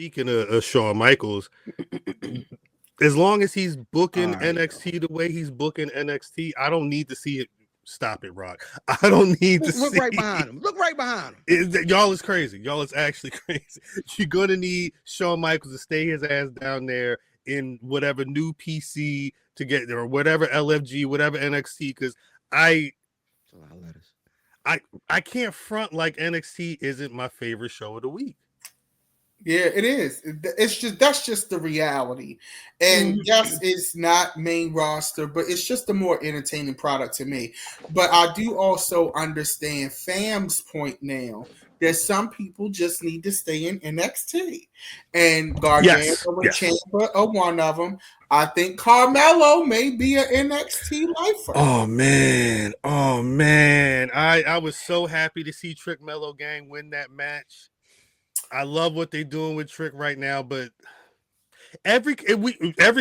speaking of Shawn Michaels, as long as he's booking NXT the way he's booking NXT, I don't need to see it. Stop it, Rock. I don't need to look see. right behind him. Look right behind him. Y'all is crazy. Y'all is actually crazy. You're gonna need Shawn Michaels to stay his ass down there in whatever new PC to get there, or whatever LFG, whatever NXT, because I can't front like NXT isn't my favorite show of the week. Yeah, it is. That's just the reality. And yes, it's not main roster, but it's just a more entertaining product to me. But I do also understand Fam's point now that some people just need to stay in NXT. And Gargano and Ciampa are one of them. I think Carmelo may be an NXT lifer. Oh man. I was so happy to see Trick Melo Gang win that match. I love what they're doing with Trick right now, but every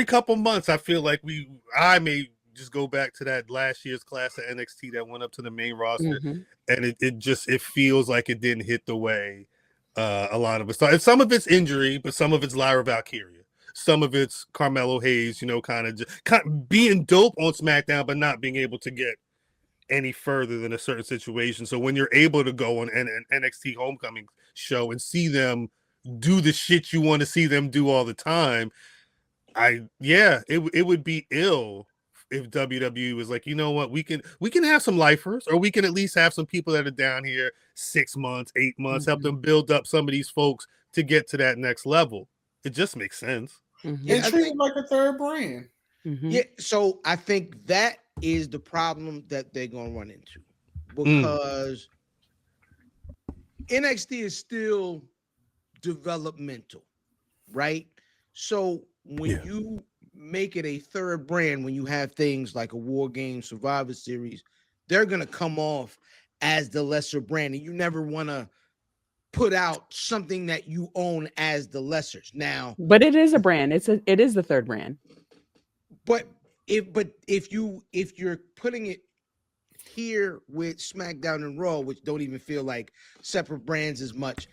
couple months I feel like I may just go back to that last year's class of NXT that went up to the main roster, and it feels like it didn't hit the way a lot of us thought. And some of it's injury, but some of it's Lyra Valkyria. Some of it's Carmelo Hayes, kind of being dope on SmackDown, but not being able to get any further than a certain situation. So when you're able to go on an NXT Homecoming show and see them do the shit you want to see them do all the time, it would be ill if WWE was like, you know what, we can have some lifers, or we can at least have some people that are down here 6 months, 8 months, help them build up some of these folks to get to that next level. It just makes sense. And treat it like a third brand. Yeah, so I think that is the problem that they're going to run into, because NXT is still developmental, right? So when you make it a third brand, when you have things like a War Games, Survivor Series, they're going to come off as the lesser brand, and you never want to put out something that you own as the lessers. Now, but it is a brand. It is the third brand. But if you're putting it here with SmackDown and Raw, which don't even feel like separate brands as much,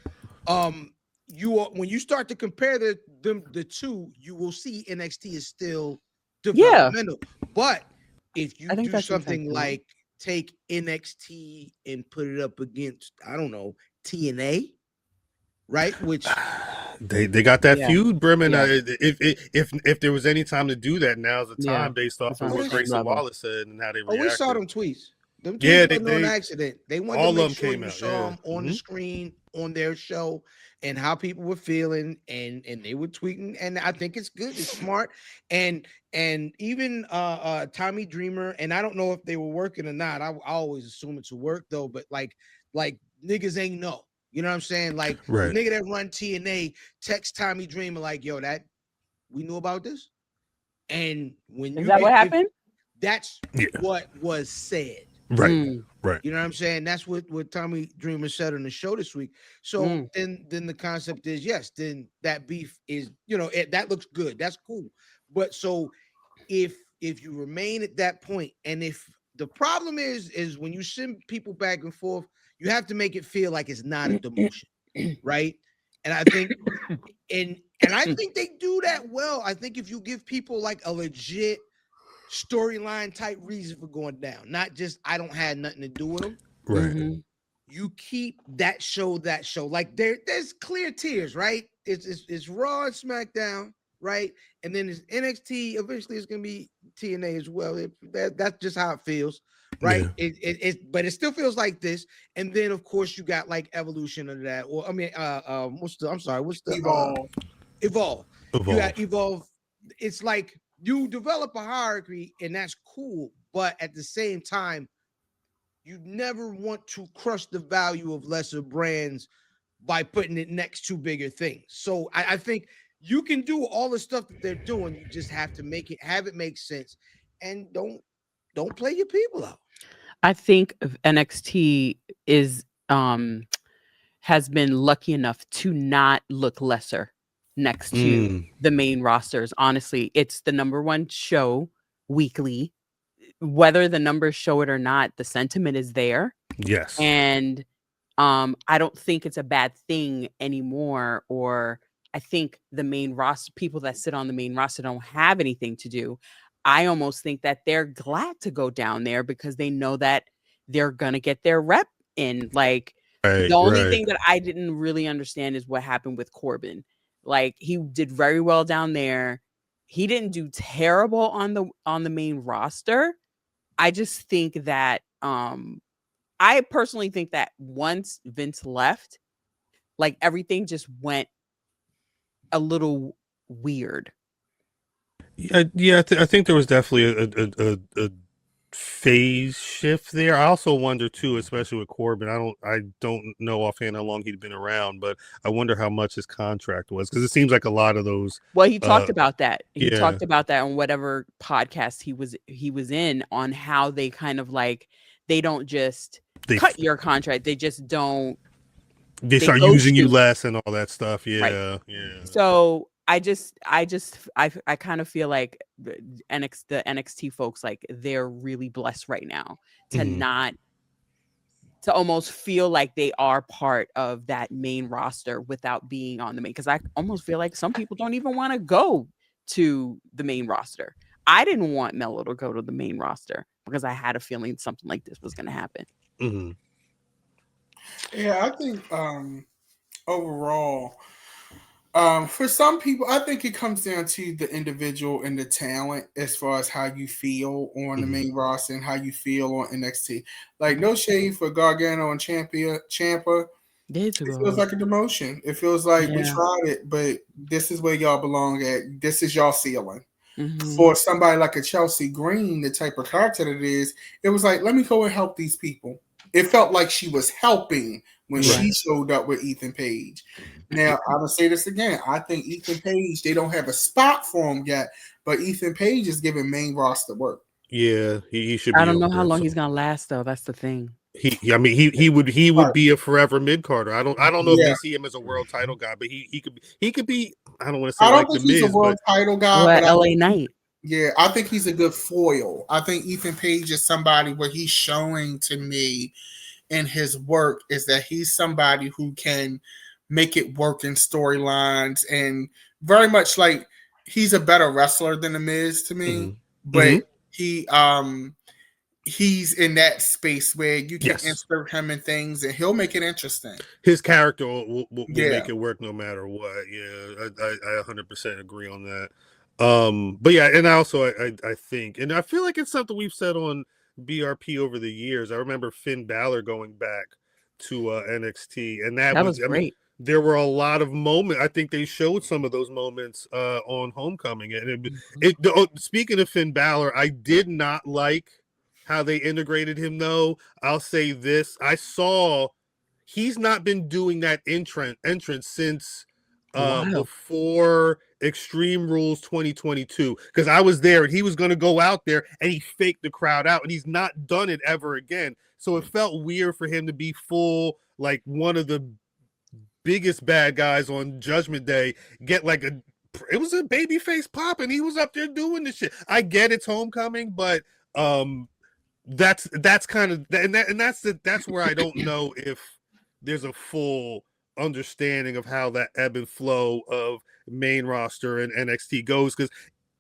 when you start to compare the two, you will see NXT is still developmental. But if you do something like take NXT and put it up against, I don't know, TNA, right? Which they got that feud, Bremen. If there was any time to do that, now's the time, based off of what Grayson Waller said and how they reacted. We saw them tweets. Them tweets wasn't on accident. They wanted all to make them sure came you out, saw them on the screen on their show and how people were feeling, and they were tweeting. And I think it's good. It's smart. And even Tommy Dreamer, and I don't know if they were working or not. I always assume it's a work though. But like niggas ain't know. You know what I'm saying? Like the nigga that run TNA text Tommy Dreamer like, yo, that we knew about this. And when is that what happened? That's what was said. Right. You know what I'm saying? That's what Tommy Dreamer said on the show this week. So then the concept is, yes, then that beef is, that looks good. That's cool. But so if you remain at that point, and if the problem is when you send people back and forth, you have to make it feel like it's not a demotion, right? And I think and I think they do that well. I think if you give people like a legit storyline type reason for going down, not just I don't have nothing to do with them. Right. You keep that show. Like there's clear tiers, right? It's Raw and SmackDown, right? And then it's NXT. Eventually, it's gonna be TNA as well. That's just how it feels, right? Yeah. But it still feels like this. And then of course you got like Evolution of that, or I mean, what's the Evolve? You got Evolve. It's like you develop a hierarchy, and that's cool. But at the same time, you never want to crush the value of lesser brands by putting it next to bigger things. So I think you can do all the stuff that they're doing. You just have to have it make sense, and don't play your people out. I think NXT has been lucky enough to not look lesser next to the main rosters. Honestly, it's the number one show weekly. Whether the numbers show it or not, the sentiment is there. Yes. And I don't think it's a bad thing anymore, or I think the main roster, people that sit on the main roster don't have anything to do. I almost think that they're glad to go down there because they know that they're going to get their rep in. Like, Right, the only right. thing that I didn't really understand is what happened with Corbin. Like, he did very well down there. He didn't do terrible on the main roster. I just think that I personally think that once Vince left, like, everything just went a little weird. Yeah. I think there was definitely a phase shift there. I also wonder too, especially with Corbin. I don't know offhand how long he'd been around, but I wonder how much his contract was because it seems like a lot of those. Well, he talked about that. He Yeah. talked about that on whatever podcast he was in, on how they kind of like, they don't just cut your contract. They just don't. They start ghost using you less and all that stuff. Yeah, Right. yeah. So I kind of feel like the NXT folks, like, they're really blessed right now to Mhm. not, to almost feel like they are part of that main roster without being on the main. Because I almost feel like some people don't even want to go to the main roster. I didn't want Melo to go to the main roster because I had a feeling something like this was going to happen. Mm-hmm. Yeah, I think overall, for some people, I think it comes down to the individual and the talent as far as how you feel on the main roster and how you feel on NXT. Like, no shade for Gargano and Ciampa. It feels like a demotion. It feels like we tried it, but this is where y'all belong at. This is y'all ceiling. Mm-hmm. For somebody like a Chelsea Green, the type of character that it is, it was like, let me go and help these people. It felt like she was helping when she showed up with Ethan Page. Now, I'm going to say this again. I think Ethan Page, they don't have a spot for him yet, but Ethan Page is giving main roster work. Yeah, he should be. I don't know how long he's going to last, though. That's the thing. He would be a forever mid Carter. I don't know if they see him as a world title guy, but he could be. I don't want to say like the Miz, he's a world title guy, but LA Knight. Yeah, I think he's a good foil. I think Ethan Page is somebody where he's showing to me in his work is that he's somebody who can make it work in storylines, and very much like he's a better wrestler than the Miz to me, but he's in that space where you can insert him in things and he'll make it interesting. His character will make it work no matter what. Yeah, I 100% agree on that. But yeah, and also I think, and I feel like it's something we've said on BRP over the years. I remember Finn Balor going back to NXT, and that was great. I mean, there were a lot of moments. I think they showed some of those moments on Homecoming, and speaking of Finn Balor, I did not like how they integrated him, though. I'll say this: I saw he's not been doing that entrance since before Extreme Rules 2022, because I was there and he was going to go out there and he faked the crowd out, and he's not done it ever again. So it felt weird for him to be full, like one of the biggest bad guys on Judgment Day, get like it was a baby face pop, and he was up there doing this shit. I get it's Homecoming, but that's kind of, and that's where I don't know if there's a full understanding of how that ebb and flow of main roster and NXT goes, because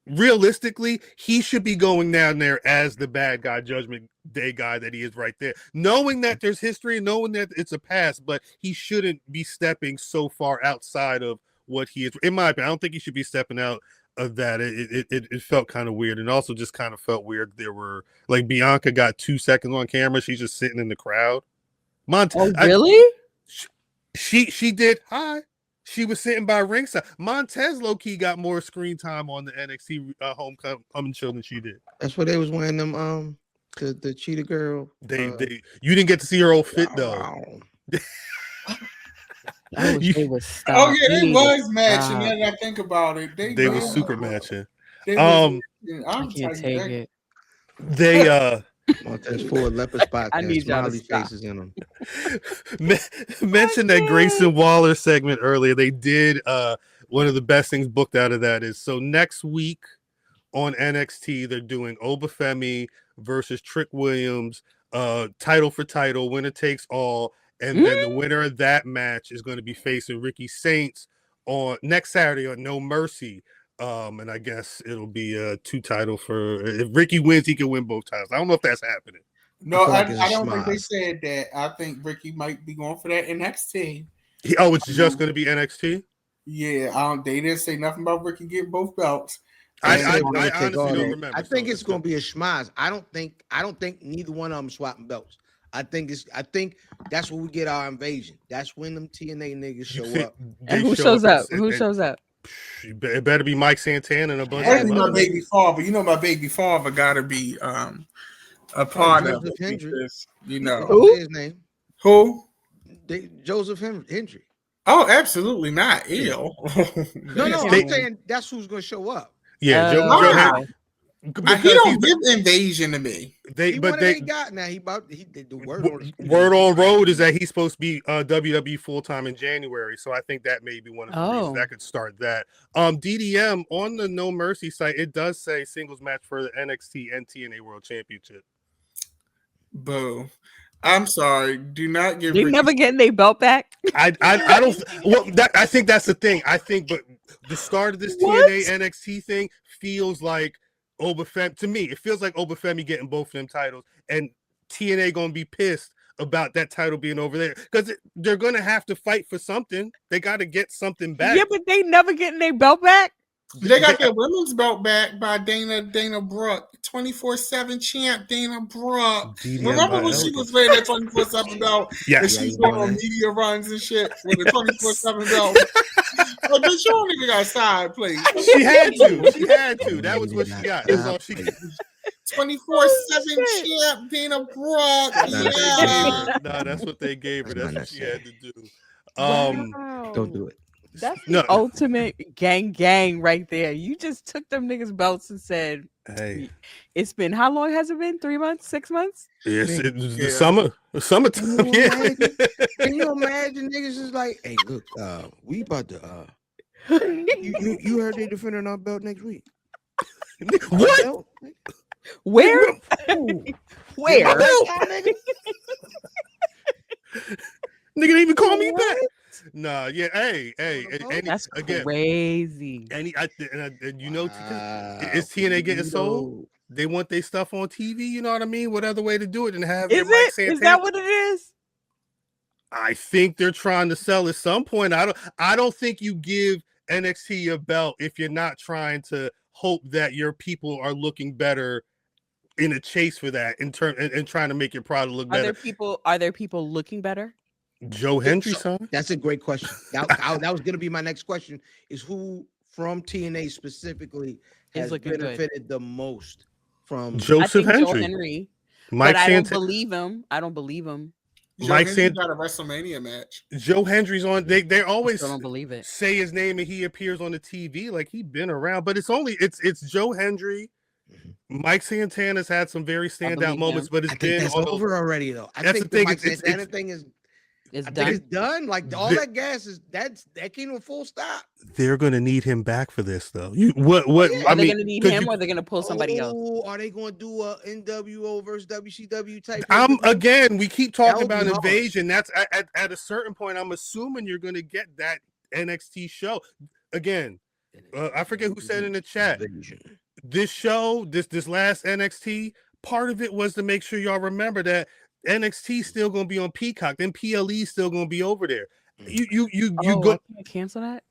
realistically he should be going down there as the bad guy, Judgment Day guy that he is right there, knowing that there's history, knowing that it's a past, but he shouldn't be stepping so far outside of what he is. In my opinion, I don't think he should be stepping out of that. It felt kind of weird, and also just kind of felt weird. There were like Bianca got 2 seconds on camera. She's just sitting in the crowd. Really? She did. Hi. She was sitting by ringside. Montez low-key got more screen time on the NXT Homecoming show than she did. That's what they was wearing them the Cheetah Girl. You didn't get to see her old fit though. They was matching. Now that I think about it, they were super matching. I can't take it. They Montez Ford leopard spots. I need smiley faces in them. Mentioned that Grayson Waller segment earlier. They did one of the best things booked out of that is, so next week on NXT they're doing Femi versus Trick Williams, title for title, winner takes all, and then the winner of that match is going to be facing Ricky Saints on next Saturday on No Mercy. And I guess it'll be a 2 title for if Ricky wins, he can win both titles. I don't know if that's happening. No, feel like it's a I don't think they schmoz. said that. I think Ricky might be going for that NXT. It's just going to be NXT. Yeah, they didn't say nothing about Ricky getting both belts. I They were gonna honestly take all don't that. remember. I think so it's gonna be a schmoz. I don't think neither one of them swapping belts. I think that's when we get our invasion. That's when them TNA niggas show up. And who shows up? Who shows up? It better be Mike Santana and a bunch That'd of be my other baby father. You know, my baby father gotta be a part of Joseph it Hendry. because, you know, Who? His name? who? Joseph Hendry. Oh, absolutely not. Ew. No, I'm saying that's who's gonna show up. Yeah, Joe he because don't give invasion to me. He got now. He did the word on the word on road is that he's supposed to be WWE full time in January. So I think that may be one of the reasons that could start that. DDM on the No Mercy site, it does say singles match for the NXT and TNA World Championship. Boo. I'm sorry. Do not give. They never getting their belt back. I don't. Well, I think that's the thing. I think, but the start of this TNA NXT thing feels like Obafemi. To me, it feels like Obafemi getting both of them titles, and TNA gonna be pissed about that title being over there because they're gonna have to fight for something. They got to get something back. Yeah, but they never getting their belt back. They got their women's belt back by Dana Brooke, 24/7 champ Dana Brooke. Remember when she was wearing that 24/7 belt? Yeah, and she's going on media runs and shit with the 24/7 belt. But bitch, you don't even got side plate. She had to. That was what she got. That's all she got. 24/7 champ Dana Brooke. Yeah. No, that's what they gave her. That's what she had to do. Don't do it. That's the ultimate gang right there. You just took them niggas' belts and said, "Hey, it's been how long has it been? 3 months, 6 months? Yes, it was the summertime. Can you imagine niggas is like, hey, look, we about to you heard they defending our belt next week. What? Where? Where? Nigga didn't even call me back. Nah, yeah, hey, that's again crazy. And you know, is TNA getting sold? They want their stuff on TV. You know what I mean? What other way to do it than have Is Mike Santana? Is that what it is? I think they're trying to sell at some point. I don't think you give NXT your belt if you're not trying to hope that your people are looking better in a chase for that and trying to make your product look better. Are there people looking better? Joe Hendry, son. That's a great question. That was going to be my next question: is who from TNA specifically has benefited the most from Joseph Hendry? Joe Henry, Mike but Santana. I don't believe him. Mike Santana got a WrestleMania match. Joe Hendry's on. They always don't believe it. Say his name and he appears on the TV like he's been around, but it's Joe Hendry. Mike Santana's had some very standout moments, but it's been over already though. I think the Mike Santana thing is. It's done. Like all that gas is that came to a full stop. They're gonna need him back for this though. Are they gonna need him or are they gonna pull somebody else? Are they gonna do a NWO versus WCW type? Again, we keep talking about invasion. That's at a certain point. I'm assuming you're gonna get that NXT show again. I forget who said in the chat. This show, this last NXT, part of it was to make sure y'all remember that NXT still gonna be on Peacock, then PLE still gonna be over there. You go cancel that?